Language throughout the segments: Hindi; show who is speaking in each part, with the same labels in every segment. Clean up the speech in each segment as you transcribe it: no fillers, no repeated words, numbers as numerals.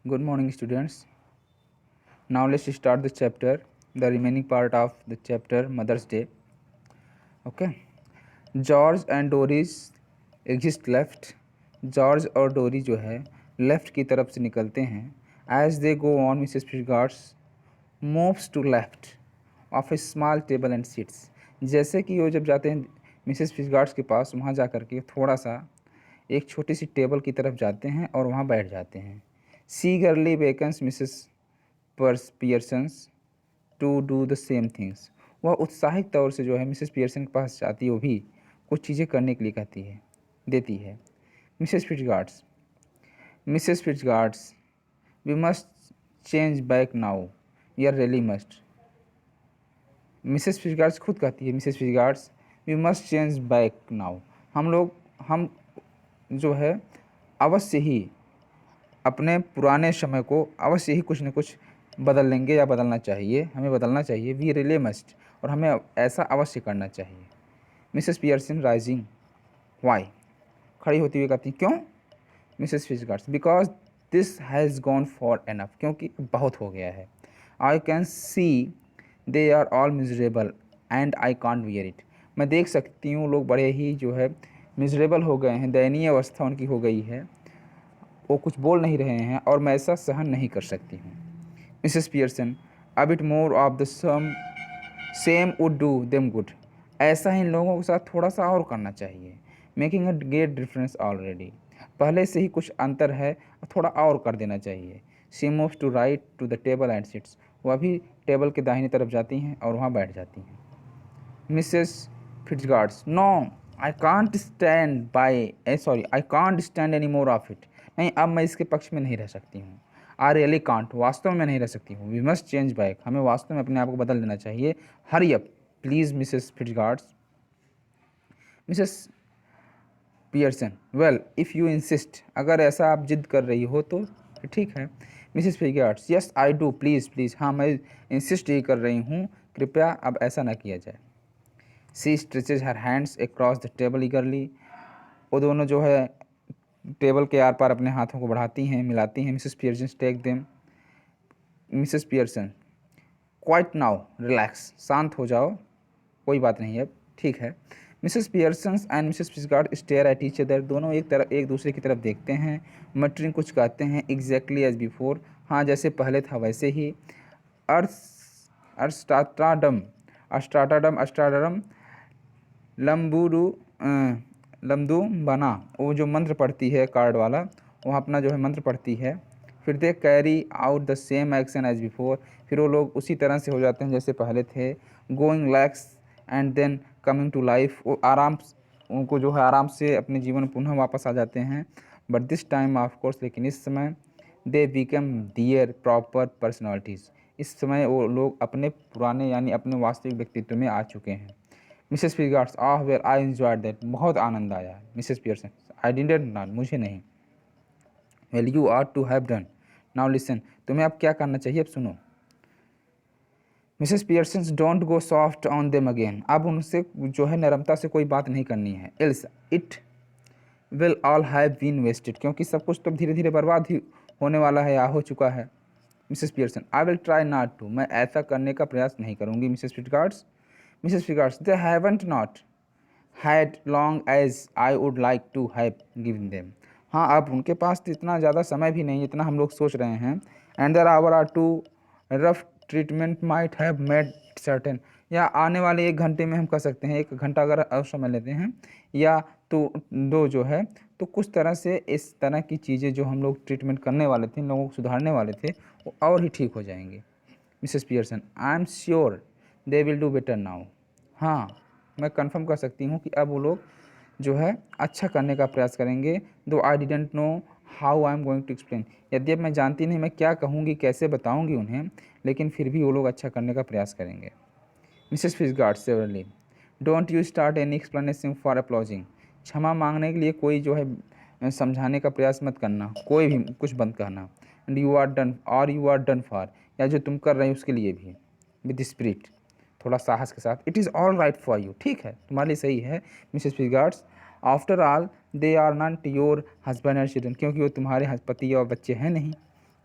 Speaker 1: Good morning, students. Now let's start the chapter, the remaining part of the chapter Mother's Day. Okay. George and Doris exist left. George और डोरी जो है लेफ्ट की तरफ से निकलते हैं. As they go on Mrs Fitzgerald moves to left of a small table and sits. जैसे कि वो जब जाते हैं मिसेस फिशगार्ड्स के पास, वहाँ जा कर के थोड़ा सा एक छोटी सी टेबल की तरफ जाते हैं और वहाँ बैठ जाते हैं. She girly beckons Mrs Pearson to do the same things. वह उत्साहित तौर से जो है मिसेस पियर्सन के पास जाती है, वो भी कुछ चीज़ें करने के लिए कहती है, देती है. Mrs Fitzgerald we must change back now, we are really must. Mrs Fitzgerald खुद कहती है, Mrs Fitzgerald we must change back now. हम जो है अवश्य ही अपने पुराने समय को अवश्य ही कुछ न कुछ बदल लेंगे या बदलना चाहिए, हमें बदलना चाहिए. वी रियली मस्ट, और हमें ऐसा अवश्य करना चाहिए. मिसेस पियर्सन राइजिंग वाई, खड़ी होती हुई कहती क्यों. Mrs Fitzgerald because this has gone far enough, क्योंकि बहुत हो गया है. I can see they are all miserable and I can't bear it. मैं देख सकती हूँ लोग बड़े ही जो है मिजरेबल हो गए हैं, दयनीय अवस्था उनकी हो गई है, वो कुछ बोल नहीं रहे हैं और मैं ऐसा सहन नहीं कर सकती हूँ. Mrs Pearson a bit more of the same would do them good. ऐसा ही इन लोगों के साथ थोड़ा सा और करना चाहिए. Making a great difference already, पहले से ही कुछ अंतर है, थोड़ा और कर देना चाहिए. She moves to right to the table and sits. वह भी टेबल के दाहिनी तरफ जाती हैं और वहाँ बैठ जाती हैं. Mrs Fitzgerald no I can't stand I can't stand any more of it. नहीं, अब मैं इसके पक्ष में नहीं रह सकती हूँ. आई रियली कांट, वास्तव में नहीं रह सकती हूँ. वी मस्ट चेंज बैक, हमें वास्तव में अपने आप को बदल देना चाहिए. Hurry up please Mrs Fitzgerald. Mrs Pearson well if you insist, अगर ऐसा आप जिद कर रही हो तो ठीक है. Mrs Fitzgerald yes I do please please, हाँ मैं इंसिस्ट ही कर रही हूँ, कृपया अब ऐसा ना किया जाए. She stretches her hands across the table eagerly. वो दोनों जो है टेबल के आर पार अपने हाथों को बढ़ाती हैं, मिलाती हैं. Mrs Pearson take them. Mrs Pearson quiet now relax, शांत हो जाओ, कोई बात नहीं अब, ठीक है. Mrs Pearson and Mrs Fitzgerald stare at each other. दोनों एक दूसरे की तरफ देखते हैं. मटरिंग कुछ कहते हैं. एग्जैक्टली एज बिफोर, हाँ जैसे पहले था वैसे ही. अस्ट्राटाडम अस्ट्राटाडम लम्बू बना, वो जो मंत्र पढ़ती है कार्ड वाला, वह अपना जो है मंत्र पढ़ती है. फिर they carry out the same action as before. फिर वो लोग उसी तरह से हो जाते हैं जैसे पहले थे. Going lax and then coming to life, वो उनको जो है आराम से अपने जीवन में पुनः वापस आ जाते हैं. But this time of course, लेकिन इस समय they become their proper personalities. इस समय वो लोग अपने पुराने यानी अपने वास्तविक व्यक्तित्व में आ चुके हैं. Mrs Fitzgerald well I enjoyed that, बहुत आनंद आया. Mrs Pearson I didn't not, मुझे नहीं. Well you are to have done now listen, तुम्हें अब क्या करना चाहिए, अब सुनो. Mrs Pearson don't go soft on them again. अब उनसे जो है नरमता से कोई बात नहीं करनी है. Else it will all have been wasted, क्योंकि सब कुछ तो धीरे धीरे बर्बाद ही होने वाला है या हो चुका है. Mrs Pearson I will try not to, मैं ऐसा करने का प्रयास नहीं करूँगी. Mrs Fitzgerald they haven't not had long as I would like to have given them. हाँ, अब उनके पास तो इतना ज़्यादा समय भी नहीं जितना हम लोग सोच रहे हैं. And their hour are too rough treatment might have made certain, या आने वाले 1 घंटे में हम कह सकते हैं, 1 घंटा अगर और समय लेते हैं या तो दो जो है, तो कुछ तरह से इस तरह की चीज़ें जो हम लोग ट्रीटमेंट करने वाले थे, इन लोगों को सुधारने वाले थे, वो और ही ठीक हो जाएंगे. Mrs Pearson I am sure they will do better now. हाँ, मैं कंफर्म कर सकती हूँ कि अब वो लोग जो है अच्छा करने का प्रयास करेंगे. Though I didn't know how I am going to explain, यद्यप मैं जानती नहीं मैं क्या कहूँगी, कैसे बताऊँगी उन्हें, लेकिन फिर भी वो लोग अच्छा करने का प्रयास करेंगे. Mrs Fitzgerald severely don't you start any explanation for apologising. क्षमा मांगने के लिए कोई जो है समझाने का प्रयास मत करना, कोई भी कुछ बंद कहना. And you are done for, या जो तुम कर रहे हो उसके लिए भी विद स्पिरिट, थोड़ा साहस के साथ. It is all right for you, ठीक है तुम्हारे लिए सही है. Mrs Fitzgerald after all they are not your husband and children, क्योंकि वो तुम्हारे पति और बच्चे हैं नहीं,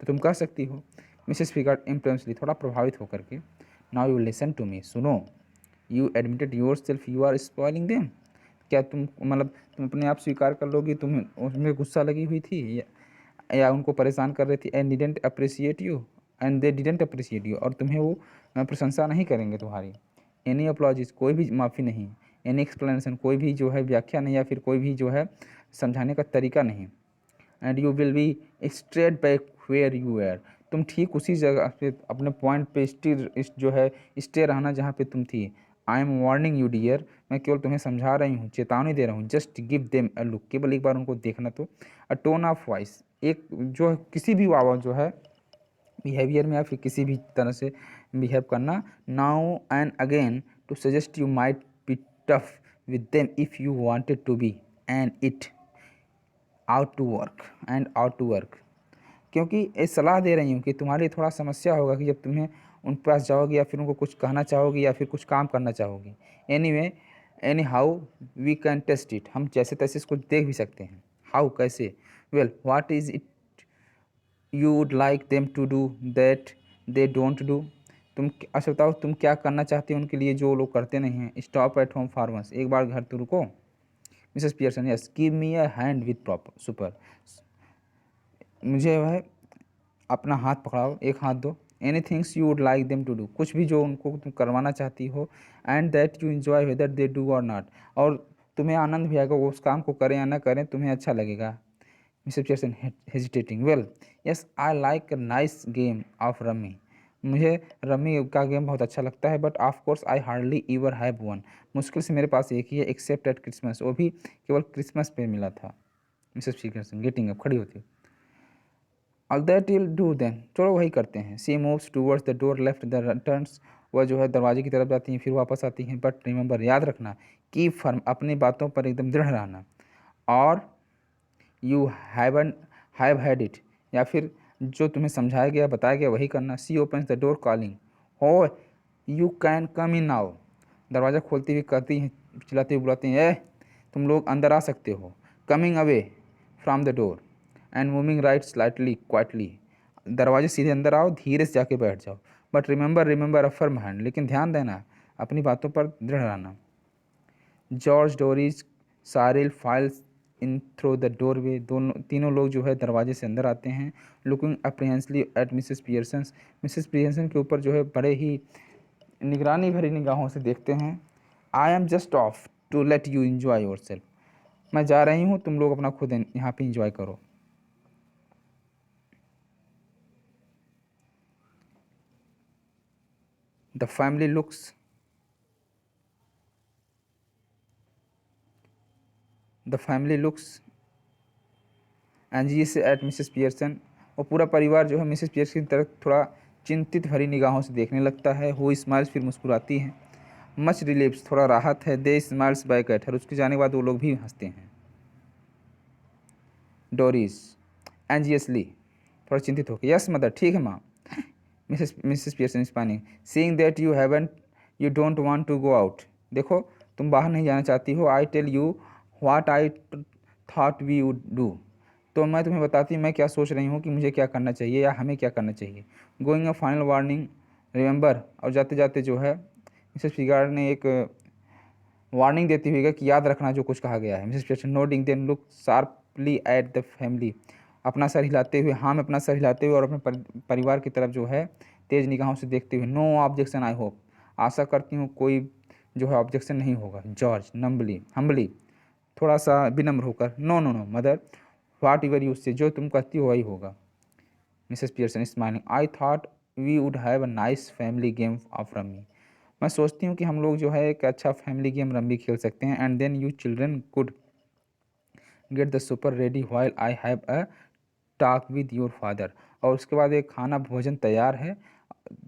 Speaker 1: तो तुम कह सकती हो मिसेस फिगार्ड इम्प्रेसली, थोड़ा प्रभावित होकर के, now you listen to me, सुनो, you admitted yourself you are spoiling them, क्या तुम मतलब तुम अपने आप स्वीकार कर लोगी तुम्हें उसमें गुस्सा लगी हुई थी या उनको परेशान कर रही थी, and didn't appreciate you and they didn't appreciate you, और तुम्हें वो प्रशंसा नहीं करेंगे तुम्हारी। एनी अपलॉजिज, कोई भी माफ़ी नहीं, एनी एक्सप्लेनेशन, कोई भी जो है व्याख्या नहीं, या फिर कोई भी जो है समझाने का तरीका नहीं, and you will be straight back where you were, तुम ठीक उसी जगह पे अपने पॉइंट पे जो है स्टे रहना जहाँ पे तुम थी। I am warning you dear, मैं केवल तुम्हें समझा रही हूँ, चेतावनी दे रहा हूँ, just give them a look, केवल एक बार उनको देखना। तो अ टोन ऑफ वॉइस, एक जो है किसी भी आवाज़ जो है बिहेवियर में या फिर किसी भी तरह से बिहेव करना, now and again to suggest you might be tough with them if you wanted to be and it out to work and out to work, क्योंकि ये सलाह दे रही हूँ कि तुम्हारे लिए थोड़ा समस्या होगा कि जब तुम्हें उन पास जाओगी या फिर उनको कुछ कहना चाहोगी या फिर कुछ काम करना चाहोगी। Anyway, any how we can test it, हम जैसे तैसे इसको देख भी सकते हैं। हाउ, कैसे? Well, what is it you would like them to do that they don't do, तुम अच्छा बताओ तुम क्या करना चाहते हो उनके लिए जो लोग करते नहीं हैं। Stop at home for once, एक बार घर तो रुको। Mrs Pearson, yes, give me a hand with proper supper, मुझे वह अपना हाथ पकड़ाओ, एक हाथ दो। Any things you would like them to do, कुछ भी जो उनको तुम करवाना चाहती हो। And that you enjoy whether they do or not, और तुम्हें आनंद भी आएगा वो उस काम को करें या ना करें, तुम्हें अच्छा लगेगा। Mrs Pearson hesitating, well yes I like a nice game of rummy, मुझे रमी का गेम बहुत अच्छा लगता है, but of course I hardly ईवर have one, मुश्किल से मेरे पास एक ही है, एक्सेप्ट एट क्रिसमस, वो भी केवल क्रिसमस पे मिला था। मिसेस पियर्सन गेटिंग अप, खड़ी होती, all that will do then, चलो वही करते हैं। She moves towards the door left the returns, वह जो है दरवाजे की तरफ जाती हैं फिर वापस आती हैं। बट रिमेंबर, याद रखना, कीप फर्म, अपनी बातों पर एकदम दृढ़ रहना। और यू हैव हैड इट, या फिर जो तुम्हें समझाया गया बताया गया वही करना। सी ओपन्स द डोर कॉलिंग, हो you can come in now, दरवाज़ा खोलती हुई कहती हैं, चिल्लाती हुई बुलाती हैं, ए तुम लोग अंदर आ सकते हो। Coming away from the door and moving right slightly quietly, दरवाजे सीधे अंदर आओ, धीरे से जाके बैठ जाओ। But remember a firm hand, लेकिन ध्यान देना, अपनी बातों पर दृढ़ रहना। George, Doris, Cyril files in through the doorway, दोनों तीनों लोग जो है दरवाजे से अंदर आते हैं। Looking apprehensively at Mrs Pearson, Mrs Pearson के ऊपर जो है बड़े ही निगरानी भरी निगाहों से देखते हैं। I am just off to let you enjoy yourself, मैं जा रही हूँ, तुम लोग अपना खुद यहाँ पे इंजॉय करो। The family looks the family looks anxious at Mrs Pearson, और पूरा परिवार जो है मिसेस पियर्सन की तरफ थोड़ा चिंतित भरी निगाहों से देखने लगता है। वो स्माइल्स, फिर मुस्कुराती हैं। मच रिलीव्स, थोड़ा राहत है। दे स्माइल्स बैक एट हर, उसके जाने के बाद वो लोग भी हंसते हैं। डोरीज एंजियसली, थोड़ा चिंतित होकर, यस मदर, ठीक है माँ। Mrs Pearson spanning, seeing that you don't want to go out, देखो तुम बाहर नहीं जाना चाहती हो। I tell you what I thought we would do, तो मैं तुम्हें बताती हूँ मैं क्या सोच रही हूँ कि मुझे क्या करना चाहिए या हमें क्या करना चाहिए। Going a final warning remember, और जाते जाते जो है मिसेस फिगार्ड ने एक वार्निंग देती हुई कि याद रखना जो कुछ कहा गया है। Mrs Pearson noting then look sharply at the family, अपना सर हिलाते हुए, हाँ में अपना सर हिलाते हुए और अपने परिवार की तरफ जो है तेज निगाहों से देखते हुए। नो ऑब्जेक्शन आई होप, आशा करती हूँ कोई जो है ऑब्जेक्शन नहीं होगा। जॉर्ज हम्बली, थोड़ा सा विनम्र होकर, no no no mother, whatever you say, जो तुम कहती हो वही होगा। Mrs Pearson smiling, I thought we would have a nice family game of rummy, मैं सोचती हूँ कि हम लोग जो है एक अच्छा फैमिली गेम रमी खेल सकते हैं। And then you children could get the supper ready while I have a talk with your father, और उसके बाद एक खाना भोजन तैयार है,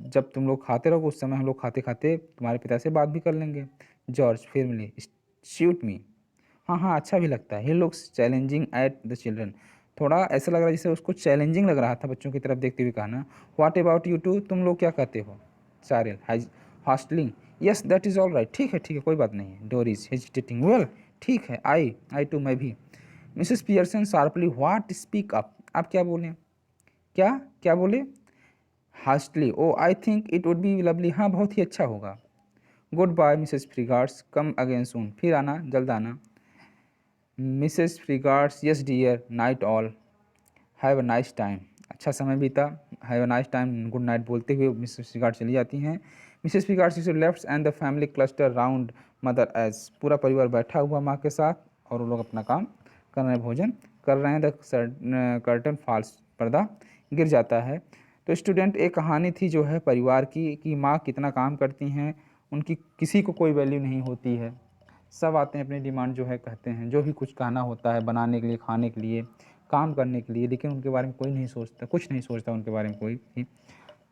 Speaker 1: जब तुम लोग खाते रहोगे उस समय हम लोग खाते खाते तुम्हारे पिता से बात भी कर लेंगे। जॉर्ज फिर मिली, शूट मी, हाँ हाँ अच्छा भी लगता है। He looks challenging at the children, थोड़ा ऐसा लग रहा है जैसे उसको चैलेंजिंग लग रहा था बच्चों की तरफ देखते हुए कहना। व्हाट अबाउट यू टू, तुम लोग क्या कहते हो। Cyril hostilely, yes that is all right, ठीक है कोई बात नहीं है। डोरीज हेजिटेटिंग, वेल ठीक है, आई टू, मैं भी। Mrs Pearson sharply, what, speak up, आप क्या बोलें। क्या क्या बोले? Hastily, oh I think it would be lovely, हाँ बहुत ही अच्छा होगा। Good bye Mrs Fitzgerald's, come again soon, फिर आना, जल्द आना। Mrs Fitzgerald's, yes dear, night all, have a nice time, अच्छा समय बीता, have a nice time, good night बोलते हुए मिसेस फ्रीगार्ड चली जाती हैं। Mrs Fitzgerald is left and the family cluster round mother as, पूरा परिवार बैठा हुआ माँ के साथ और वो लोग अपना काम कर रहे हैं, भोजन कर रहे हैं। द कर्टन फॉल्स, पर्दा गिर जाता है। तो स्टूडेंट, एक कहानी थी जो है परिवार की, कि माँ कितना काम करती हैं, उनकी किसी को कोई वैल्यू नहीं होती है। सब आते हैं अपनी डिमांड जो है कहते हैं, जो भी कुछ कहना होता है बनाने के लिए, खाने के लिए, काम करने के लिए, लेकिन उनके बारे में कोई नहीं सोचता, कुछ नहीं सोचता उनके बारे में कोई भी।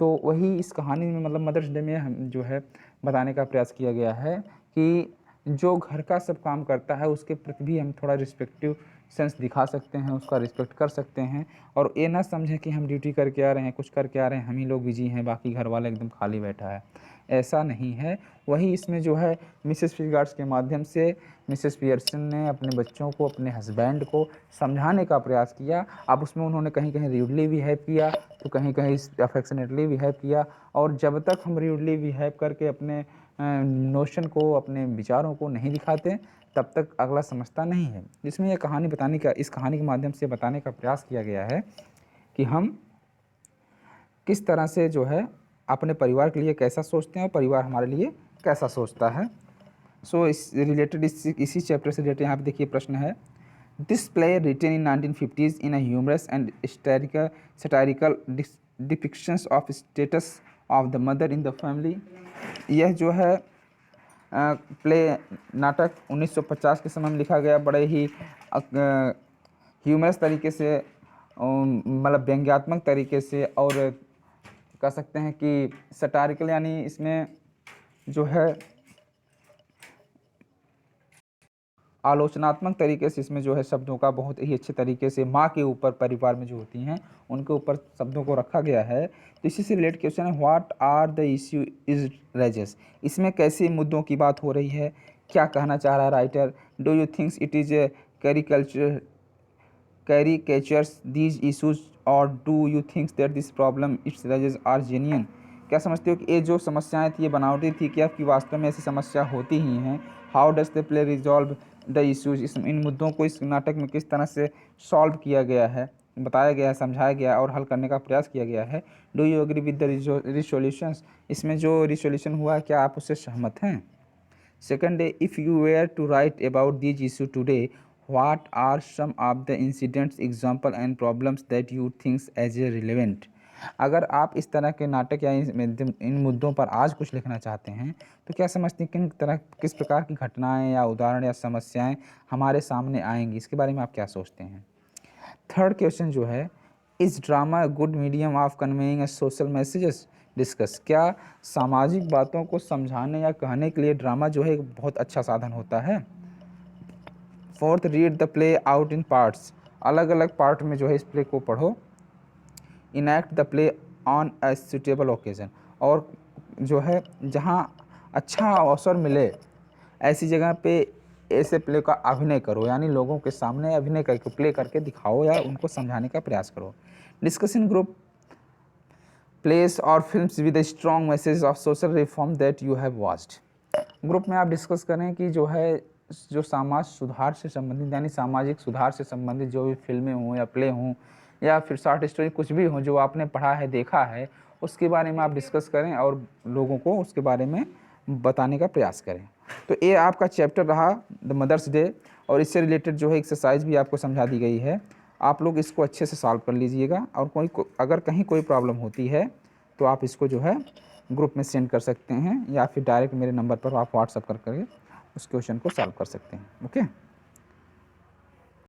Speaker 1: तो वही इस कहानी में मतलब मदर्स डे में हम जो है बताने का प्रयास किया गया है कि जो घर का सब काम करता है उसके प्रति भी हम थोड़ा रिस्पेक्टिव सेंस दिखा सकते हैं, उसका रिस्पेक्ट कर सकते हैं, और ये ना समझें कि हम ड्यूटी करके आ रहे हैं, कुछ करके आ रहे हैं, हम ही लोग बिजी हैं, बाकी घर वाला एकदम खाली बैठा है, ऐसा नहीं है। वही इसमें जो है मिसेस फिगार्ड्स के माध्यम से मिसेस पियर्सन ने अपने बच्चों को, अपने हस्बैंड को समझाने का प्रयास किया। अब उसमें उन्होंने कहीं कहीं र्यूडली बिहेव किया, तो कहीं कहीं अफेक्शनेटली बिहेव किया, और जब तक हम र्यूडली बिहेव करके अपने नोशन को, अपने विचारों को नहीं दिखाते, तब तक अगला समझता नहीं है। इसमें यह कहानी बताने का, इस कहानी के माध्यम से बताने का प्रयास किया गया है कि हम किस तरह से जो है अपने परिवार के लिए कैसा सोचते हैं और परिवार हमारे लिए कैसा सोचता है। सो इस रिलेटेड इसी चैप्टर से रिलेटेड यहाँ पे देखिए प्रश्न है, this play written in 1950s in a humorous and satirical depictions of status of the mother in the family. यह जो है प्ले, नाटक 1950 के समय में लिखा गया, बड़े ही ह्यूमरस तरीके से, मतलब व्यंग्यात्मक तरीके से, और कह सकते हैं कि सटारिकल, यानी इसमें जो है आलोचनात्मक तरीके से, इसमें जो है शब्दों का बहुत ही अच्छे तरीके से माँ के ऊपर, परिवार में जो होती हैं उनके ऊपर शब्दों को रखा गया है। तो इसी से रिलेटेड क्वेश्चन है, what are the issue is raises, इसमें कैसे मुद्दों की बात हो रही है, क्या कहना चाह रहा है writer. Do you thinks it is caricatures these issues, or do you think that this problem its raises are genuine, क्या समझते हो कि ये जो समस्याएं थी ये बनावटी थी क्या, कि वास्तव में ऐसी समस्या होती ही हैं। How does the play resolve the issues, इन मुद्दों को इस नाटक में किस तरह से सॉल्व किया गया है, बताया गया है, समझाया गया और हल करने का प्रयास किया गया है। Do you agree with the resolutions, इसमें जो रिसोल्यूशन हुआ है क्या आप उससे सहमत हैं। Second day, if you were to write about these issues today, what are some of the incidents, example and problems that you think as a relevant? अगर आप इस तरह के नाटक या इन मुद्दों पर आज कुछ लिखना चाहते हैं, तो क्या समझते हैं किस प्रकार की घटनाएं या उदाहरण या समस्याएं हमारे सामने आएंगी, इसके बारे में आप क्या सोचते हैं। थर्ड क्वेश्चन जो है, is drama good medium of conveying social messages, discuss, क्या सामाजिक बातों को समझाने या कहने के लिए ड्रामा जो है एक बहुत अच्छा साधन होता है। Fourth, read the play out in parts, अलग अलग पार्ट में जो है इस प्ले को पढ़ो। Enact the play on a suitable occasion, और जो है जहाँ अच्छा अवसर मिले ऐसी जगह पे ऐसे प्ले का अभिनय करो, यानी लोगों के सामने अभिनय करके प्ले करके दिखाओ या उनको समझाने का प्रयास करो। डिस्कस इन ग्रुप प्लेस और films with a strong message of social reform that you have watched, group में आप डिस्कस करें कि जो है जो समाज सुधार से संबंधित, यानी सामाजिक सुधार से संबंधित जो भी फिल्में हों या प्ले हों या फिर शॉर्ट स्टोरी कुछ भी हो जो आपने पढ़ा है, देखा है, उसके बारे में आप डिस्कस करें और लोगों को उसके बारे में बताने का प्रयास करें। तो ये आपका चैप्टर रहा द मदर्स डे, और इससे रिलेटेड जो है एक्सरसाइज भी आपको समझा दी गई है। आप लोग इसको अच्छे से सॉल्व कर लीजिएगा, और अगर कहीं कोई प्रॉब्लम होती है तो आप इसको जो है ग्रुप में सेंड कर सकते हैं, या फिर डायरेक्ट मेरे नंबर पर आप व्हाट्सअप करके उस क्वेश्चन को सॉल्व कर सकते हैं। ओके।